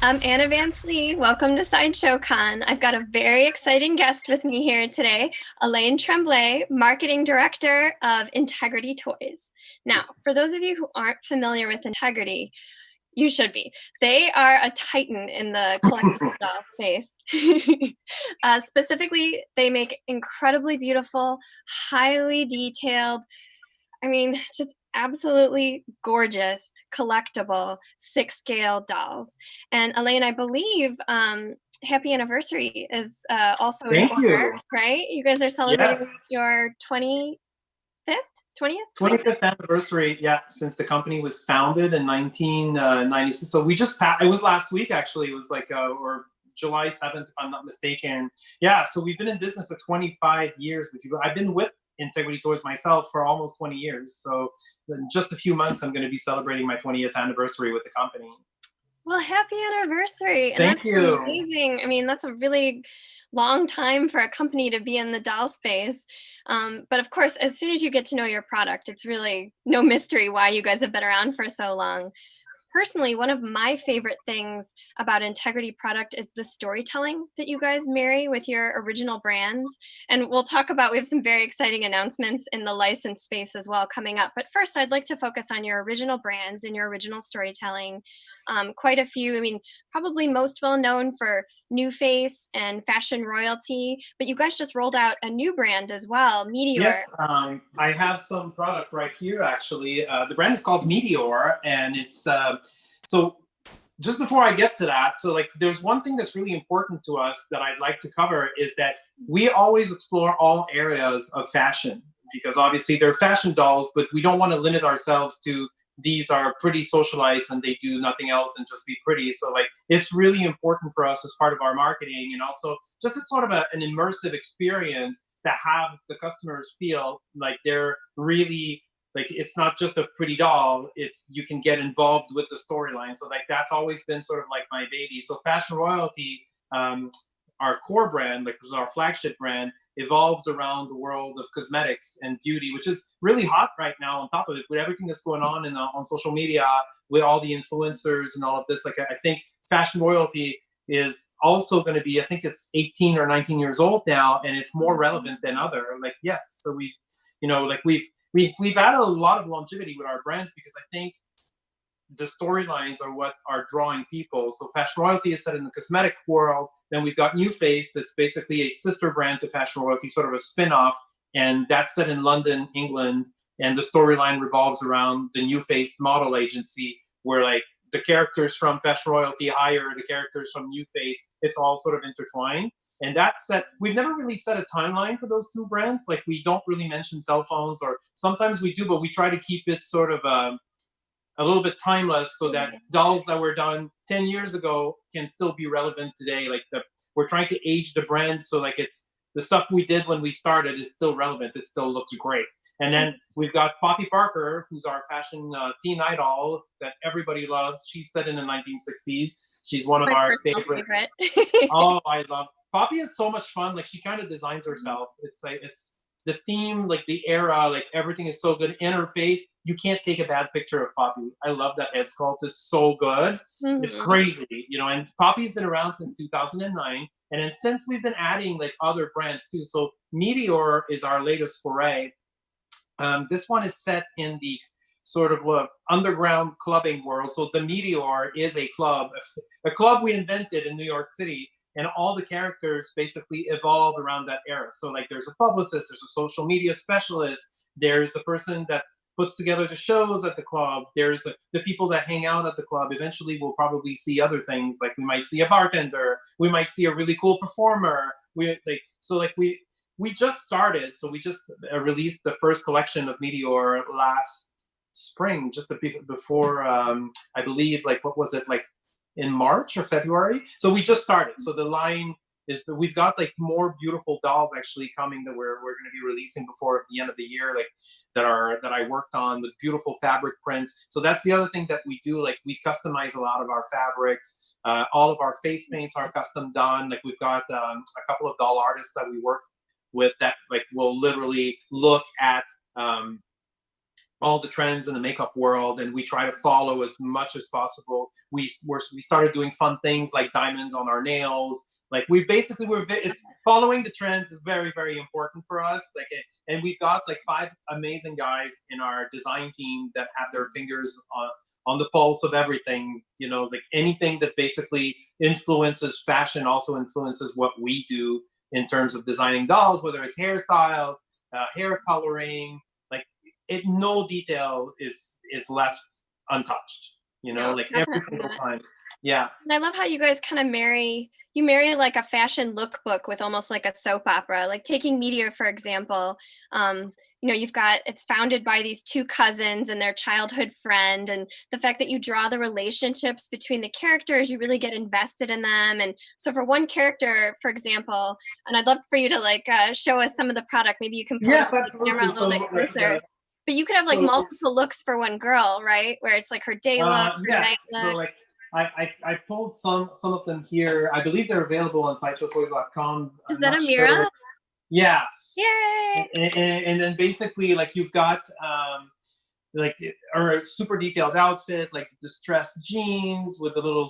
I'm Anna Lee. Welcome to Sideshow Con. I've got a very exciting guest with me here today, Elaine Tremblay, Marketing Director of Integrity Toys. Now, for those of you who aren't familiar with Integrity, you should be. They are a titan in the collectible doll space. Specifically, they make incredibly beautiful, highly detailed, just absolutely gorgeous, collectible, six-scale dolls. And Elaine, I believe happy anniversary is also in Thank order, you. right? You guys are Yeah, celebrating your 25th, 20th, 25th anniversary. Yeah, since the company was founded in 1996. So we just passed. It was last week actually. It was like or July 7th, if I'm not mistaken. Yeah. So we've been in business for 25 years. I've been with Integrity Toys myself for almost 20 years. So in just a few months, I'm going to be celebrating my 20th anniversary with the company. Well, happy anniversary. And that's Thank you. amazing. That's a really long time for a company to be in the doll space. But of course, as soon as you get to know your product, it's really no mystery why you guys have been around for so long. Personally, one of my favorite things about Integrity product is the storytelling that you guys marry with your original brands. And we'll talk about, we have some very exciting announcements in the license space as well coming up. But first, I'd like to focus on your original brands and your original storytelling. Quite a few, probably most well known for New Face and Fashion Royalty, but you guys just rolled out a new brand as well, Meteor. Yes, I have some product right here actually. The brand is called Meteor, and it's so. Just before I get to that, so like, there's one thing that's really important to us that I'd like to cover is that we always explore all areas of fashion because obviously they're fashion dolls, but we don't want to limit ourselves to these are pretty socialites and they do nothing else than just be pretty. So like, it's really important for us as part of our marketing and also just it's sort of an immersive experience to have the customers feel like they're really like it's not just a pretty doll, it's you can get involved with the storyline. So like that's always been sort of like my baby. So Fashion Royalty, our core brand, like was our flagship brand, evolves around the world of cosmetics and beauty, which is really hot right now. On top of it, with everything that's going on on social media, with all the influencers and all of this, like I think Fashion Royalty is also going to be, I think it's 18 or 19 years old now, and it's more relevant than other. Like yes, so we, like we've had a lot of longevity with our brands because I think the storylines are what are drawing people. So Fashion Royalty is set in the cosmetic world. Then we've got New Face, that's basically a sister brand to Fashion Royalty, sort of a spin-off, and that's set in London, England. And the storyline revolves around the New Face model agency, where like the characters from Fashion Royalty hire the characters from New Face. It's all sort of intertwined. And that's set. We've never really set a timeline for those two brands. Like we don't really mention cell phones, or sometimes we do, but we try to keep it sort of a little bit timeless so that dolls that were done 10 years ago can still be relevant today. Like we're trying to age the brand so like it's the stuff we did when we started is still relevant. It still looks great. And then we've got Poppy Parker, who's our fashion teen idol that everybody loves. She's set in the 1960s. She's one of our favorite. Oh, I love Poppy. Is so much fun. Like she kind of designs herself. It's like it's the theme, like the era, like everything is so good in her face. You can't take a bad picture of Poppy. I love that head sculpt. It's so good. It's crazy, and Poppy's been around since 2009. And then since we've been adding like other brands too. So Meteor is our latest foray. This one is set in the sort of underground clubbing world. So the Meteor is a club we invented in New York City, and all the characters basically evolve around that era. So like there's a publicist, there's a social media specialist, there's the person that puts together the shows at the club, there's the people that hang out at the club. Eventually we'll probably see other things, like we might see a bartender, we might see a really cool performer. We just started, so we just released the first collection of Meteor last spring, just before I believe, like what was it, like in March or February. So we just started. So the line is that we've got like more beautiful dolls actually coming that we're going to be releasing before the end of the year, like that I worked on with beautiful fabric prints. So that's the other thing that we do. Like we customize a lot of our fabrics. All of our face paints are custom done. Like we've got a couple of doll artists that we work with that like will literally look at all the trends in the makeup world, and we try to follow as much as possible. We started doing fun things like diamonds on our nails. Like we basically it's following the trends is very, very important for us. Like and we've got like 5 amazing guys in our design team that have their fingers on the pulse of everything. You know, like anything that basically influences fashion also influences what we do in terms of designing dolls, whether it's hairstyles, hair coloring, like no detail is left untouched. You know, No, like every definitely single not. time. Yeah. And I love how you guys kind of marry like a fashion lookbook with almost like a soap opera. Like taking Meteor, for example, you've got it's founded by these 2 cousins and their childhood friend, and the fact that you draw the relationships between the characters, you really get invested in them. And so for one character, for example, and I'd love for you to like show us some of the product. Maybe you can pull Yes, the camera absolutely. a little So bit like closer. But you could have like so multiple looks for one girl, right? Where it's like her day look, her night yes. So look. like I pulled some of them here. I believe they're available on sideshowtoys.com. Is I'm that not Amira? sure. Yes. Yay! And then basically like you've got like or a super detailed outfit, like distressed jeans with the little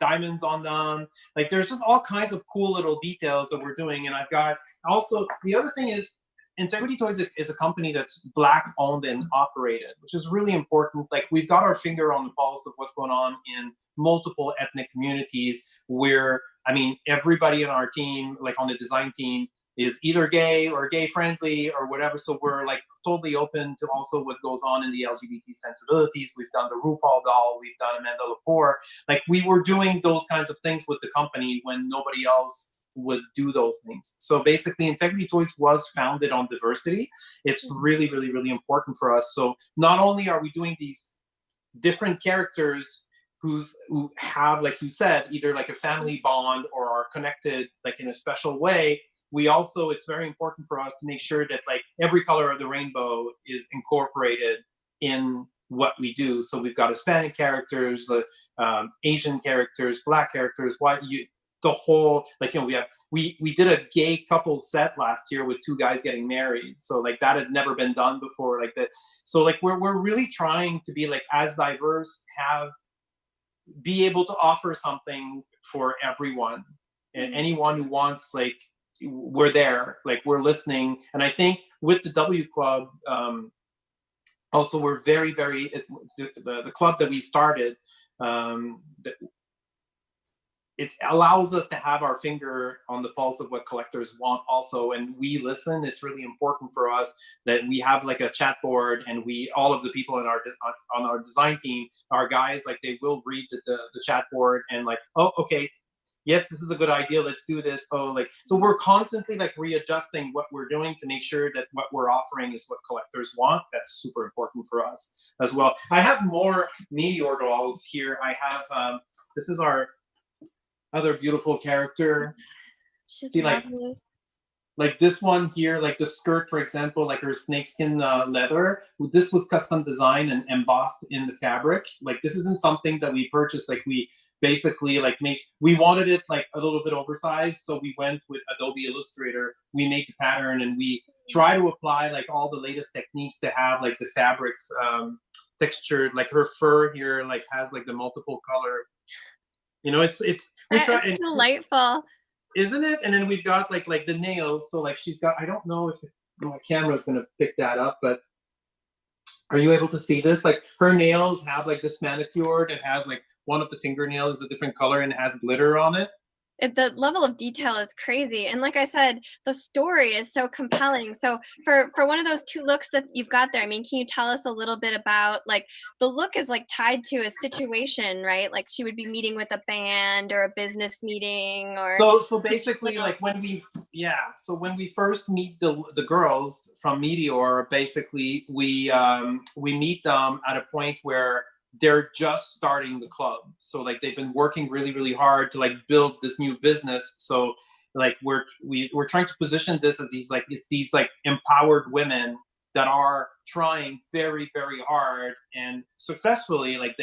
diamonds on them. Like there's just all kinds of cool little details that we're doing. And I've got also the other thing is Integrity Toys is a company that's Black owned and operated, which is really important. Like we've got our finger on the pulse of what's going on in multiple ethnic communities where, I mean, everybody in our team, like on the design team, is either gay or gay friendly or whatever. So we're like totally open to also what goes on in the LGBT sensibilities. We've done the RuPaul doll, we've done Amanda Lepore. Like we were doing those kinds of things with the company when nobody else would do those things. So basically Integrity Toys was founded on diversity. It's really, really, really important for us. So not only are we doing these different characters who have, like you said, either like a family bond or are connected like in a special way, we also, it's very important for us to make sure that like every color of the rainbow is incorporated in what we do. So we've got Hispanic characters, Asian characters, Black characters, the whole, like, you know, we did a gay couple set last year with 2 guys getting married. So like that had never been done before, like that. So like we're really trying to be like as diverse, be able to offer something for everyone. And anyone who wants, like, we're there, like we're listening. And I think with the W Club, also we're very, very, the club that we started, it allows us to have our finger on the pulse of what collectors want also, and we listen. It's really important for us that we have like a chat board, and all of the people on our design team, our guys, like they will read the chat board and like, oh, okay, yes, this is a good idea, let's do this. Oh, like, so we're constantly like readjusting what we're doing to make sure that what we're offering is what collectors want. That's super important for us as well. I have more Meteor dolls here. I have this is our other beautiful character. She's See, lovely. like this one here, like the skirt, for example, like her snakeskin leather. This was custom designed and embossed in the fabric. Like this isn't something that we purchased. Like we basically like we wanted it like a little bit oversized, so we went with Adobe Illustrator. We made the pattern and we try to apply like all the latest techniques to have like the fabrics textured. Like her fur here, like has like the multiple color. You know, it's we try. It's delightful. Isn't it? And then we've got like the nails. So like she's got, I don't know if my camera's gonna pick that up, but are you able to see this? Like her nails have like this manicured and has like one of the fingernails is a different color and has glitter on it. The level of detail is crazy, and like I said, the story is so compelling. So for one of those 2 looks that you've got there, I mean, can you tell us a little bit about, like, the look is like tied to a situation, right? Like she would be meeting with a band or a business meeting, or So basically like when we first meet the girls from Meteor, basically we meet them at a point where they're just starting the club. So like they've been working really, really hard to like build this new business. So like we're trying to position this as these like empowered women that are trying very, very hard and successfully. Like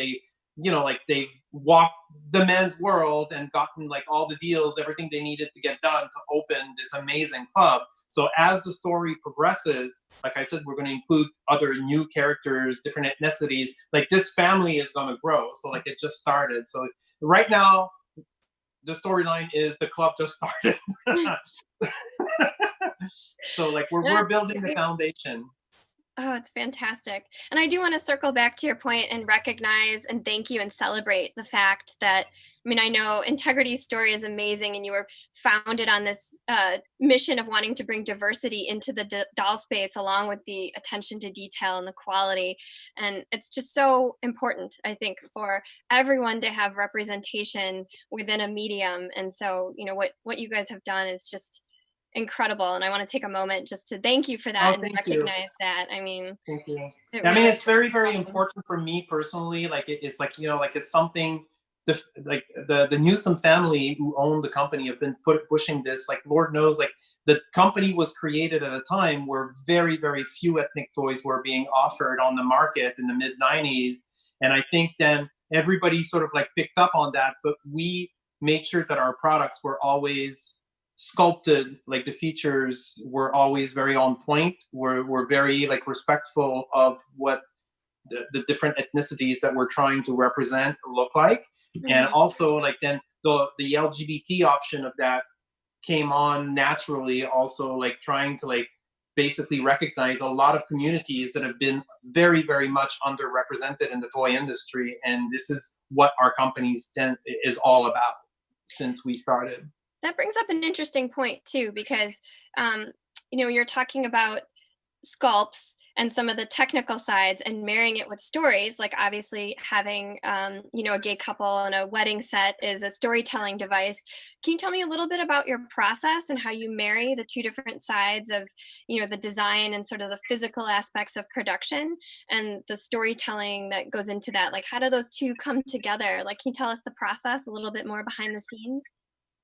like they've walked the men's world and gotten like all the deals, everything they needed to get done to open this amazing club. So as the story progresses, like I said, we're going to include other new characters, different ethnicities. Like this family is going to grow. So like it just started. So right now, the storyline is the club just started. So like Yeah. we're building the foundation. Oh, it's fantastic. And I do want to circle back to your point and recognize and thank you and celebrate the fact that, I mean, I know Integrity's story is amazing and you were founded on this mission of wanting to bring diversity into the doll space along with the attention to detail and the quality. And it's just so important, I think, for everyone to have representation within a medium. And so, what you guys have done is just incredible, and I want to take a moment just to thank you for that Oh, and thank you. recognize that. I mean, Thank you. it I mean, really it's very, very is awesome. important for me personally. Like, it's like, like it's something. Like the Newsom family who own the company have been pushing this. Like, Lord knows, like the company was created at a time where very, very few ethnic toys were being offered on the market in the mid '90s, and I think then everybody sort of like picked up on that. But we made sure that our products were always sculpted, like the features were always very on point. We're very like respectful of what the different ethnicities that we're trying to represent look like. And Mhm. also like then the LGBT option of that came on naturally, also like trying to like basically recognize a lot of communities that have been very, very much underrepresented in the toy industry. And this is what our company's is all about since we started. That brings up an interesting point too, because um, you're talking about sculpts and some of the technical sides and marrying it with stories, like obviously having a gay couple and a wedding set is a storytelling device. Can you tell me a little bit about your process and how you marry the two different sides of the design and sort of the physical aspects of production and the storytelling that goes into that? Like, how do those two come together? Like, can you tell us the process a little bit more behind the scenes?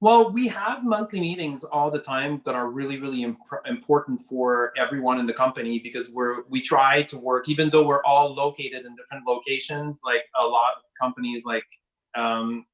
Well, we have monthly meetings all the time that are really, really important for everyone in the company, because we try to work, even though we're all located in different locations. Like a lot of companies, like um,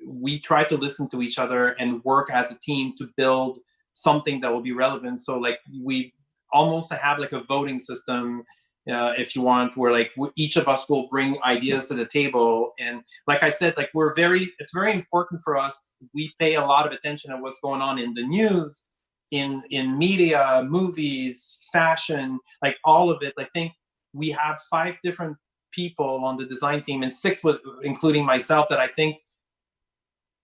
we try to listen to each other and work as a team to build something that will be relevant. So like we almost have like a voting system, if you want, where like each of us will bring ideas to the table. And like I said, like it's very important for us. We pay a lot of attention to what's going on in the news, in media, movies, fashion, like all of it. I think we have 5 different people on the design team, and 6 with including myself, that I think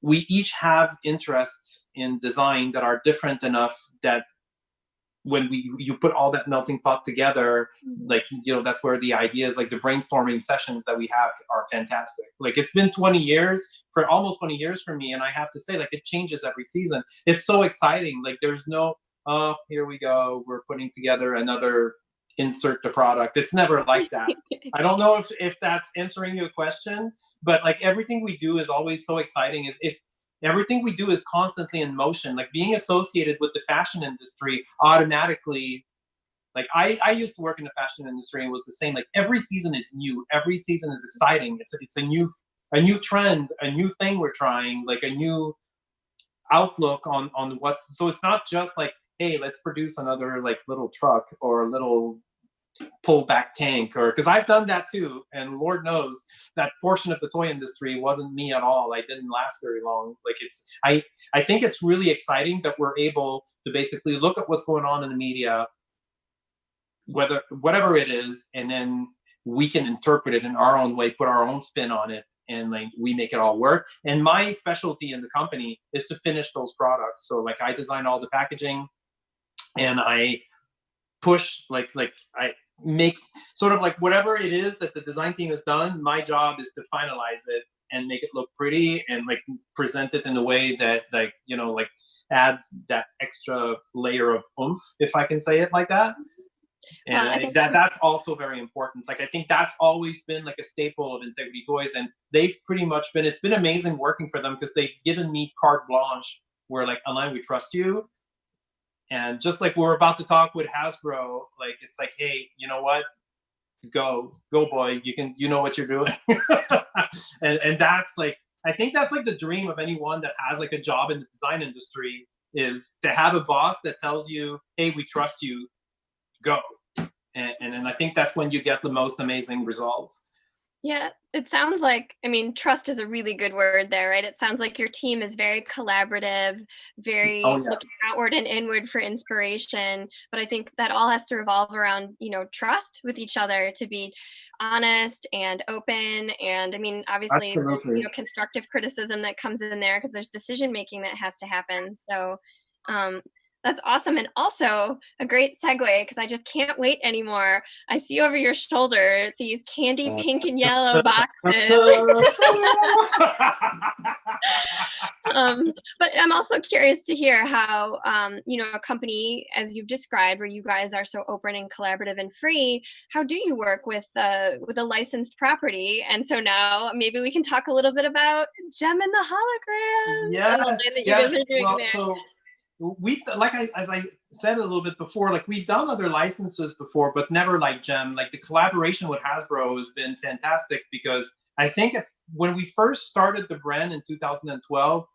we each have interests in design that are different enough that when you put all that melting pot together, Mhm. like that's where the ideas, like the brainstorming sessions that we have, are fantastic. Like it's been 20 years, for almost 20 years for me, and I have to say, like, it changes every season. It's so exciting. Like there's no, oh, here we go, we're putting together another insert the product. It's never like that. I don't know if that's answering your question, but like everything we do is always so exciting. It's everything we do is constantly in motion. Like being associated with the fashion industry automatically, like I used to work in the fashion industry, and it was the same. Like every season is new, every season is exciting. It's a new trend, a new thing we're trying, like a new outlook on what's. So it's not just like, hey, let's produce another like little truck or a little pull back tank, or because I've done that too, and Lord knows that portion of the toy industry wasn't me at all. I didn't last very long. Like I think it's really exciting that we're able to basically look at what's going on in the media, whatever it is, and then we can interpret it in our own way, put our own spin on it, and like we make it all work. And my specialty in the company is to finish those products. So like I design all the packaging, and I push, like I make sort of like whatever it is that the design team has done. My job is to finalize it and make it look pretty, and like present it in a way that like like adds that extra layer of oomph, if I can say it like that. And I I think think that's also very important. Like I think that's always been like a staple of Integrity Toys, and they've pretty much been. It's been amazing working for them, because they've given me carte blanche. Where like, Alain, we trust you, and just like we're about to talk with Hasbro, like it's like, hey, you know what? go boy, you know what you're doing. And that's like, I think that's like the dream of anyone that has like a job in the design industry, is to have a boss that tells you, hey, we trust you, go. And I think that's when you get the most amazing results. Yeah, it sounds like, I mean, trust is a really good word there, right? It sounds like your team is very collaborative, Oh very yeah, looking outward and inward for inspiration. But I think that all has to revolve around, trust with each other, to be honest and open. And I mean, obviously, absolutely. constructive criticism that comes in there, because there's decision making that has to happen. So, um, that's awesome. And also a great segue, because I just can't wait anymore. I see over your shoulder these candy pink and yellow boxes. But I'm also curious to hear how, a company, as you've described, where you guys are so open and collaborative and free, how do you work with a licensed property? And so now maybe we can talk a little bit about Gem and the Holograms and the line Yes, that you yes. guys are doing Well, there. so we've, as I said a little bit before, like we've done other licenses before, but never like Gem. Like the collaboration with Hasbro has been fantastic, because I think when we first started the brand in 2012,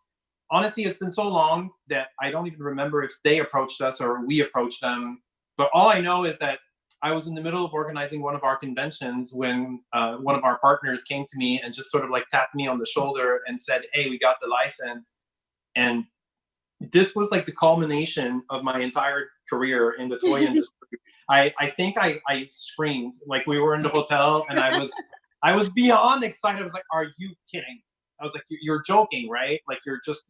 honestly, it's been so long that I don't even remember if they approached us or we approached them. But all I know is that I was in the middle of organizing one of our conventions when one of our partners came to me and just sort of like tapped me on the shoulder and said, hey, we got the license. And this was like the culmination of my entire career in the toy industry. I think I screamed. Like we were in the hotel and I was beyond excited. I was like, are you kidding? I was like, you're joking, right? Like you're just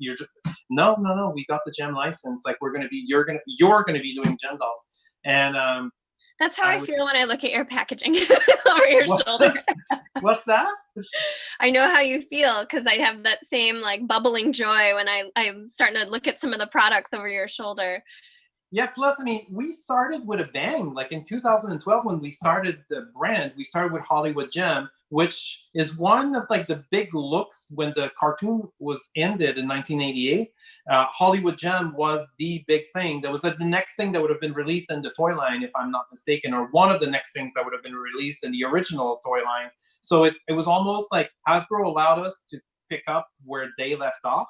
no, we got the Gem license. Like you're gonna be doing Gem dolls. And that's how I feel when I look at your packaging over your shoulder. What's that? I know how you feel, because I have that same like bubbling joy when I'm starting to look at some of the products over your shoulder. Yeah, plus, I mean, we started with a bang. Like in 2012, when we started the brand, we started with Hollywood Gem, which is one of like the big looks when the cartoon was ended in 1988. Hollywood Gem was the big thing. That was the next thing that would have been released in the toy line, if I'm not mistaken, or one of the next things that would have been released in the original toy line. So it was almost like Hasbro allowed us to pick up where they left off,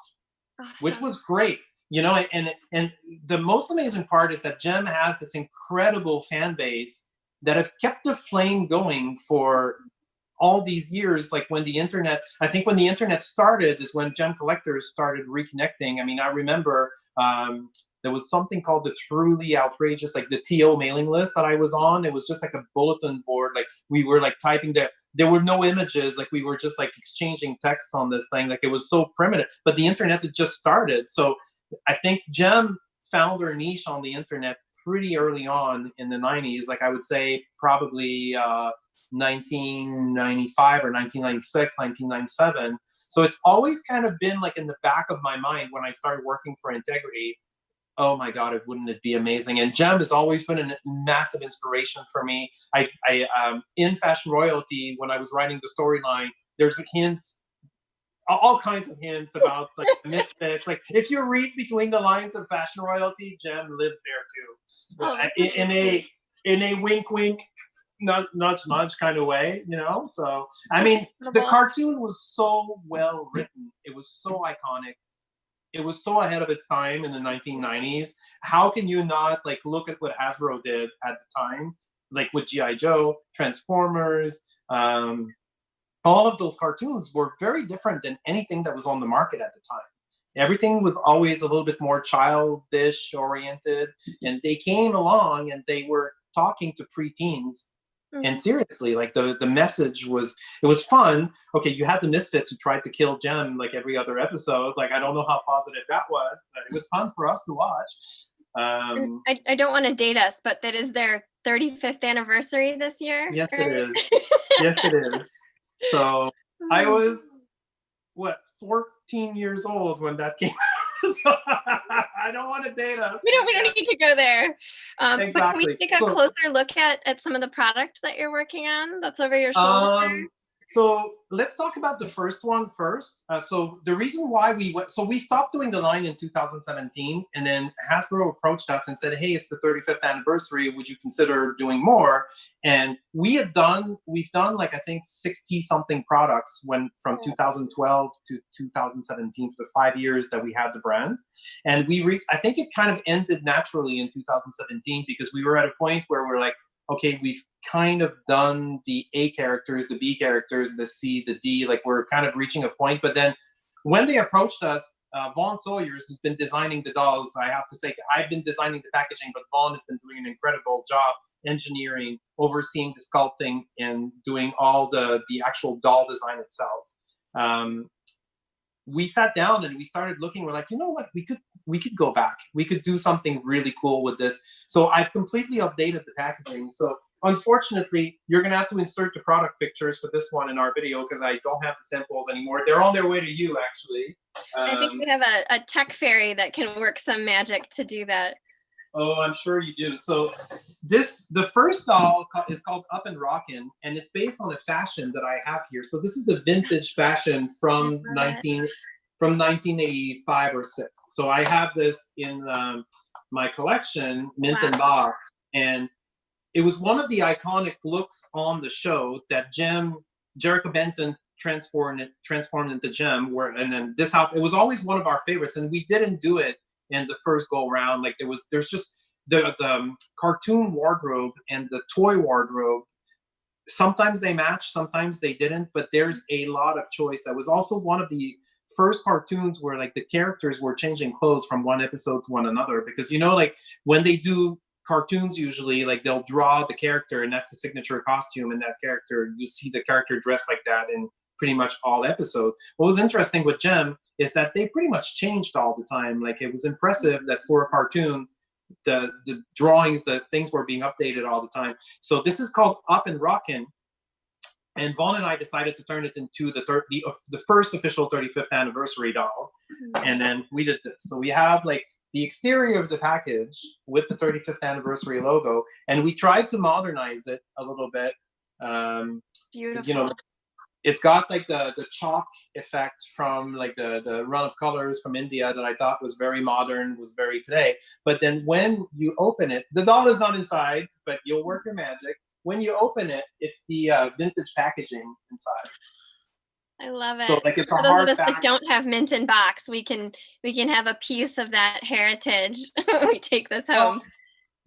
awesome. Which was great. And the most amazing part is that Gem has this incredible fan base that have kept the flame going for all these years. Like when the internet started is when Gem collectors started reconnecting. I mean, I remember there was something called the Truly Outrageous, like the TO mailing list that I was on. It was just like a bulletin board. Like we were like typing there were no images. Like we were just like exchanging texts on this thing. Like it was so primitive, but the internet had just started. So I think Gem found their niche on the internet pretty early on in the 90s. Like I would say probably 1995 or 1996, 1997. So it's always kind of been like in the back of my mind when I started working for Integrity. Oh my God, wouldn't it be amazing? And Gem has always been a massive inspiration for me. I in Fashion Royalty, when I was writing the storyline, there's hints, all kinds of hints about like misfits. Like if you read between the lines of Fashion Royalty, Gem lives there too. In a wink wink, nudge nudge kind of way, So I mean, the cartoon was so well written. It was so iconic. It was so ahead of its time in the 1990s. How can you not like look at what Hasbro did at the time, like with G.I. Joe, Transformers, all of those cartoons were very different than anything that was on the market at the time. Everything was always a little bit more childish oriented, and they came along and they were talking to preteens. Mm-hmm. And seriously, like the message was, it was fun. Okay, you had the Misfits who tried to kill Gem like every other episode. Like I don't know how positive that was, but it was fun for us to watch. I don't want to date us, but that is their 35th anniversary this year. Yes, right? It is. Yes, it is. So I was 14 years old when that came out. So I don't want to date us. We don't need to go there. Exactly. But can we take a closer look at some of the product that you're working on that's over your shoulder? So let's talk about the first one first. So the reason why we went, so we stopped doing the line in 2017, and then Hasbro approached us and said, "Hey, it's the 35th anniversary. Would you consider doing more?" And we've done like I think 60 something products when from 2012 to 2017 for the 5 years that we had the brand, and I think it kind of ended naturally in 2017 because we were at a point where we're like, okay, we've kind of done the A characters, the B characters, the C, the D, like we're kind of reaching a point. But then when they approached us, Vaughn Sawyers, who's been designing the dolls, I have to say, I've been designing the packaging, but Vaughn has been doing an incredible job engineering, overseeing the sculpting, and doing all the actual doll design itself. We sat down and we started looking. We're like, you know what, we could go back. We could do something really cool with this. So I've completely updated the packaging. So unfortunately, you're going to have to insert the product pictures for this one in our video because I don't have the samples anymore. They're on their way to you, actually. I think we have a tech fairy that can work some magic to do that. Oh, I'm sure you do. So the first doll is called Up and Rockin', and it's based on a fashion that I have here. So this is the vintage fashion from 1985 or 6. So I have this in my collection, mint and box, and it was one of the iconic looks on the show that Jericho Benton transformed into Gem. And then this house, it was always one of our favorites, and we didn't do it in the first go round. Like there's just the cartoon wardrobe and the toy wardrobe. Sometimes they match, sometimes they didn't, but there's a lot of choice. That was also one of the first cartoons where like the characters were changing clothes from one episode to one another, because like when they do cartoons, usually like they'll draw the character and that's the signature costume, and that character, you see the character dressed like that in pretty much all episodes. What was interesting with Gem is that they pretty much changed all the time. Like it was impressive that for a cartoon, the drawings, the things were being updated all the time. So this is called Up and Rockin', and Vaughn and I decided to turn it into the first official 35th anniversary doll. And then we did this. So we have like the exterior of the package with the 35th anniversary logo, and we tried to modernize it a little bit. Beautiful. It's got like the chalk effect from like the run of colors from India that I thought was very modern, was very today. But then when you open it, the doll is not inside, but you'll work your magic. When you open it, it's the vintage packaging inside. I love it. So, like, for those of us that don't have mint in box, we can have a piece of that heritage when we take this home.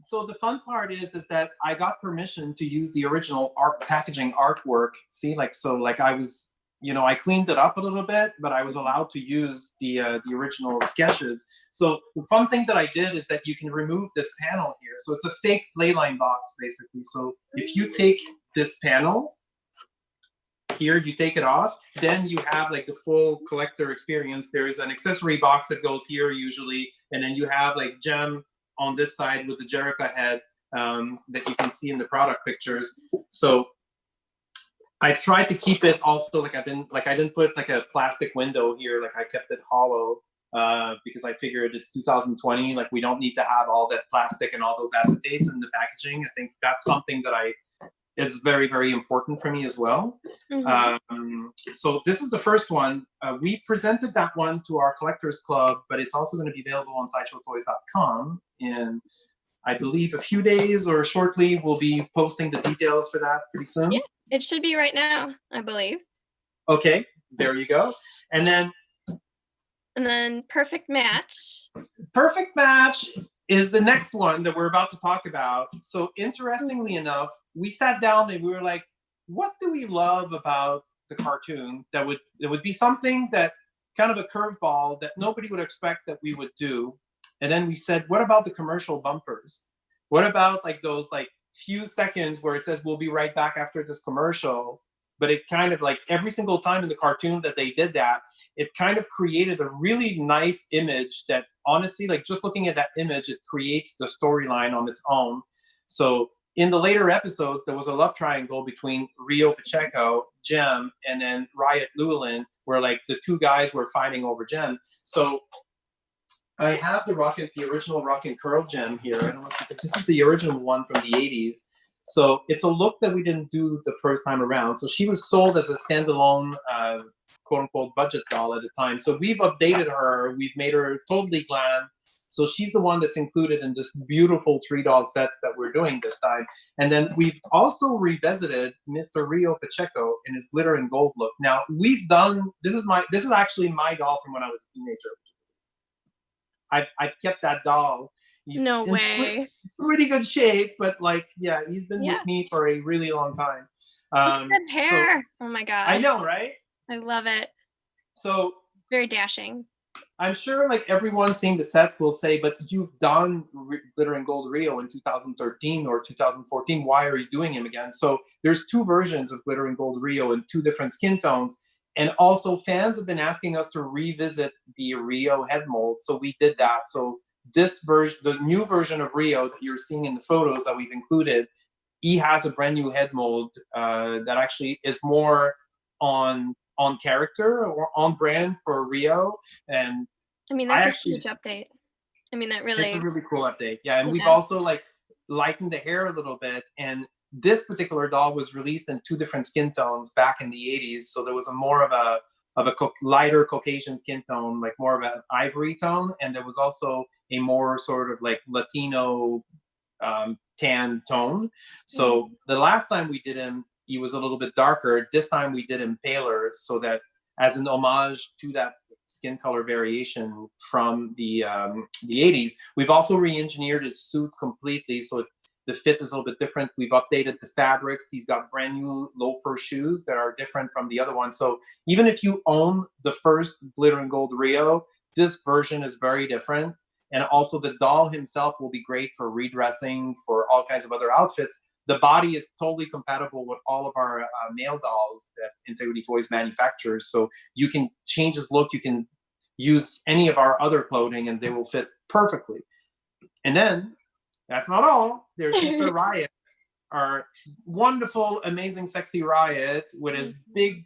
So the fun part is that I got permission to use the original packaging artwork. See, like, so like I was, I cleaned it up a little bit, but I was allowed to use the original sketches. So the fun thing that I did is that you can remove this panel here. So it's a fake playline box, basically. So if you take this panel here, you take it off, then you have like the full collector experience. There is an accessory box that goes here usually, and then you have like Gem on this side with the Jericho head that you can see in the product pictures. So I've tried to keep it also like I didn't put like a plastic window here. Like I kept it hollow because I figured it's 2020. Like we don't need to have all that plastic and all those acetates in the packaging. I think that's something that it's very, very important for me as well. So this is the first one. We presented that one to our collectors club, but it's also going to be available on sideshowtoys.com. And I believe a few days or shortly, we'll be posting the details for that pretty soon. Yeah, it should be right now, I believe. Okay, there you go. And then Perfect Match. Perfect Match is the next one that we're about to talk about. So interestingly enough, we sat down and we were like, what do we love about the cartoon that would be something that kind of a curveball that nobody would expect that we would do? And then we said, what about the commercial bumpers? What about like those like few seconds where it says we'll be right back after this commercial? But it kind of like every single time in the cartoon that they did that, it kind of created a really nice image that honestly, like just looking at that image, it creates the storyline on its own. So in the later episodes, there was a love triangle between Rio Pacheco, Gem, and then Riot Llewellyn, where like the two guys were fighting over Gem. So I have the original Rock and Curl Gem here. I don't know if this is the original one from the 80s. So it's a look that we didn't do the first time around. So she was sold as a standalone, quote unquote, budget doll at the time. So we've updated her. We've made her totally glam. So she's the one that's included in this beautiful 3 doll sets that we're doing this time. And then we've also revisited Mr. Rio Pacheco in his glitter and gold look. Now we've done, this is actually my doll from when I was a teenager. I've kept that doll. He's No in way. pretty good shape, but like, yeah, he's been Yeah. with me for a really long time. Good So hair. Oh my God. I know, right? I love it. So Very dashing. I'm sure like everyone seeing the set will say, but you've done Glitter and Gold Rio in 2013 or 2014. Why are you doing him again? So there's 2 versions of Glitter and Gold Rio in 2 different skin tones. And also fans have been asking us to revisit the Rio head mold. So we did that. So this version, the new version of Rio that you're seeing in the photos that we've included, he has a brand new head mold that actually is more on character or on brand for Rio. And I mean, I that's a actually, huge update. I mean, that it's a really, really cool update. Yeah, and we've yeah. also like lightened the hair a little bit. And this particular doll was released in 2 different skin tones back in the 80s. So there was a more of a lighter Caucasian skin tone, like more of an ivory tone, and there was also a more sort of like Latino tan tone. So the last time we did him, he was a little bit darker. This time we did him paler, so that as an homage to that skin color variation from the 80s. We've also re-engineered his suit completely, so the fit is a little bit different. We've updated the fabrics. He's got brand new loafer shoes that are different from the other ones. So even if you own the first Glitter and Gold Rio, this version is very different. And also the doll himself will be great for redressing, for all kinds of other outfits. The body is totally compatible with all of our male dolls that Integrity Toys manufactures. So you can change his look. You can use any of our other clothing and they will fit perfectly. And then that's not all. There's Mr. Riot, our wonderful, amazing, sexy Riot with his big,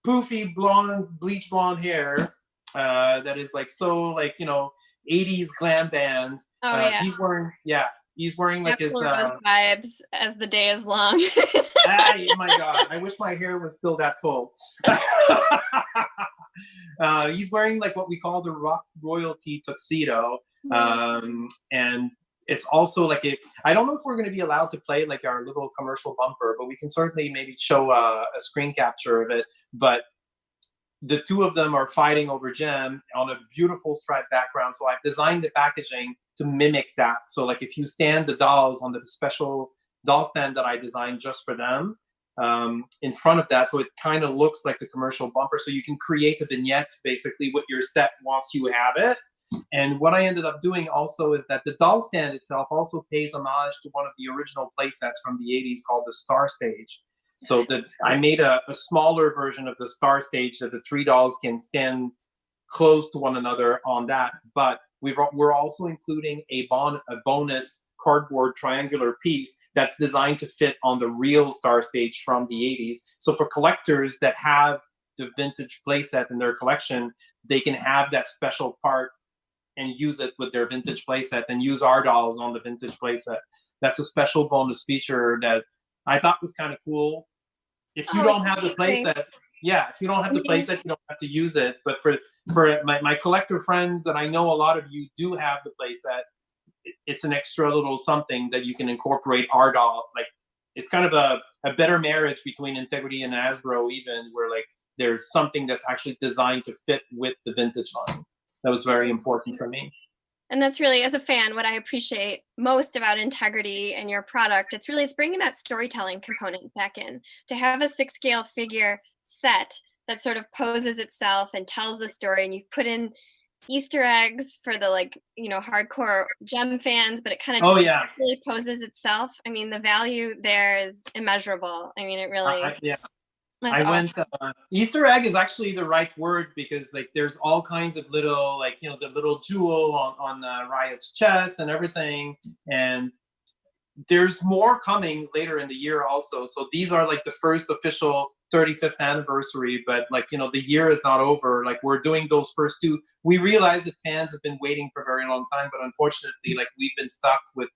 poofy, blonde, bleach blonde hair that is like so like, 80s glam band. Oh yeah. He's wearing like his vibes as the day is long. oh my God, I wish my hair was still that full. He's wearing like what we call the rock royalty tuxedo. And it's also like I don't know if we're going to be allowed to play like our little commercial bumper, but we can certainly maybe show a screen capture of it. But the 2 of them are fighting over gem on a beautiful striped background. So I've designed the packaging to mimic that. So like if you stand the dolls on the special doll stand that I designed just for them in front of that, so it kind of looks like the commercial bumper. So you can create a vignette basically what your set wants you to have it. And what I ended up doing also is that the doll stand itself also pays homage to one of the original play sets from the 80s called the Star Stage. So that I made a smaller version of the Star Stage that the 3 dolls can stand close to one another on that. But we're also including a bonus cardboard triangular piece that's designed to fit on the real Star Stage from the 80s. So for collectors that have the vintage playset in their collection, they can have that special part and use it with their vintage playset and use our dolls on the vintage playset. That's a special bonus feature that I thought was kind of cool. If you don't have the playset, if you don't have the playset, you don't have to use it. But for my collector friends that I know a lot of you do have the playset, it's an extra little something that you can incorporate our doll. Like it's kind of a better marriage between Integrity and Hasbro, even where like there's something that's actually designed to fit with the vintage line. That was very important for me. And that's really, as a fan, what I appreciate most about Integrity and your product. It's bringing that storytelling component back in. To have a 6-scale figure set that sort of poses itself and tells the story, and you've put in Easter eggs for the hardcore gem fans, but it kind of just really poses itself. I mean, the value there is immeasurable. I mean, it really. Easter egg is actually the right word because like there's all kinds of little the little jewel on Riot's chest and everything, and there's more coming later in the year also. So these are like the first official 35th anniversary, but the year is not over. Like we're doing those first 2. We realize that fans have been waiting for a very long time, but unfortunately we've been stuck with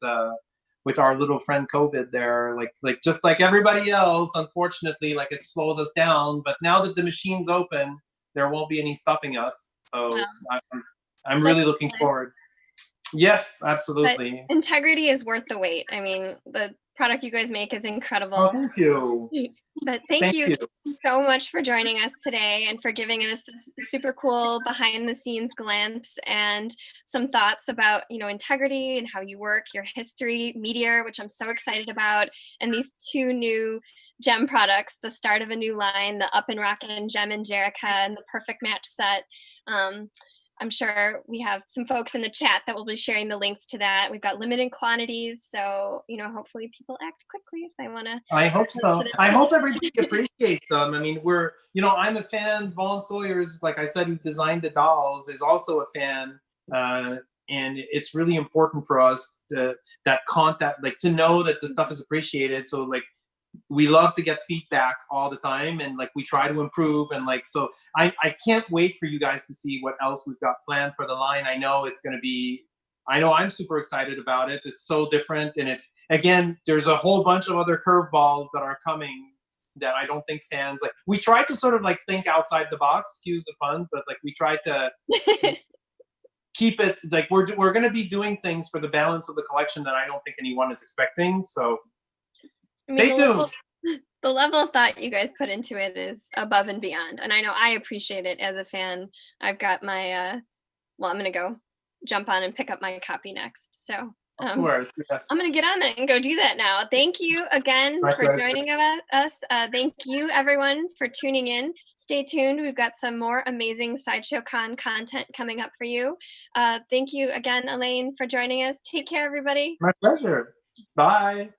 with our little friend COVID there, like just like everybody else, unfortunately, like it slowed us down. But now that the machine's open, there won't be any stopping us. So Wow. I'm Such really looking forward. Yes, but absolutely. integrity is worth the wait. I mean, the product you guys make is Oh, incredible. thank you. But thank Thank you you. so much for joining us today and for giving us this super cool behind the scenes glimpse and some thoughts about, integrity and how you work, your history, Meteor, which I'm so excited about, and these two new gem products, the start of a new line, the Up and Rockin' Gem and Jerica and the Perfect Match set. I'm sure we have some folks in the chat that will be sharing the links to that. We've got limited quantities, so hopefully people act quickly if they want to. I hope so. I hope everybody appreciates them. I mean, I'm a fan. Vaughn Sawyer's, like I said, who designed the dolls, is also a fan, and it's really important for us that contact, like to know that the stuff is appreciated. So like we love to get feedback all the time, and like we try to improve, and like so I can't wait for you guys to see what else we've got planned for the line. I know it's going to be, I know I'm super excited about it. It's so different, and it's, again, there's a whole bunch of other curveballs that are coming that I don't think fans like. We try to sort of like think outside the box, excuse the pun, but like we try to keep it like we're going to be doing things for the balance of the collection that I don't think anyone is expecting. So stay tuned. The level of thought you guys put into it is above and beyond. And I know I appreciate it as a fan. I've got my, I'm going to go jump on and pick up my copy next. So of course, yes. I'm going to get on that and go do that now. Thank you again for joining us. Thank you, everyone, for tuning in. Stay tuned. We've got some more amazing Sideshow Con content coming up for you. Thank you again, Elaine, for joining us. Take care, everybody. My pleasure. Bye.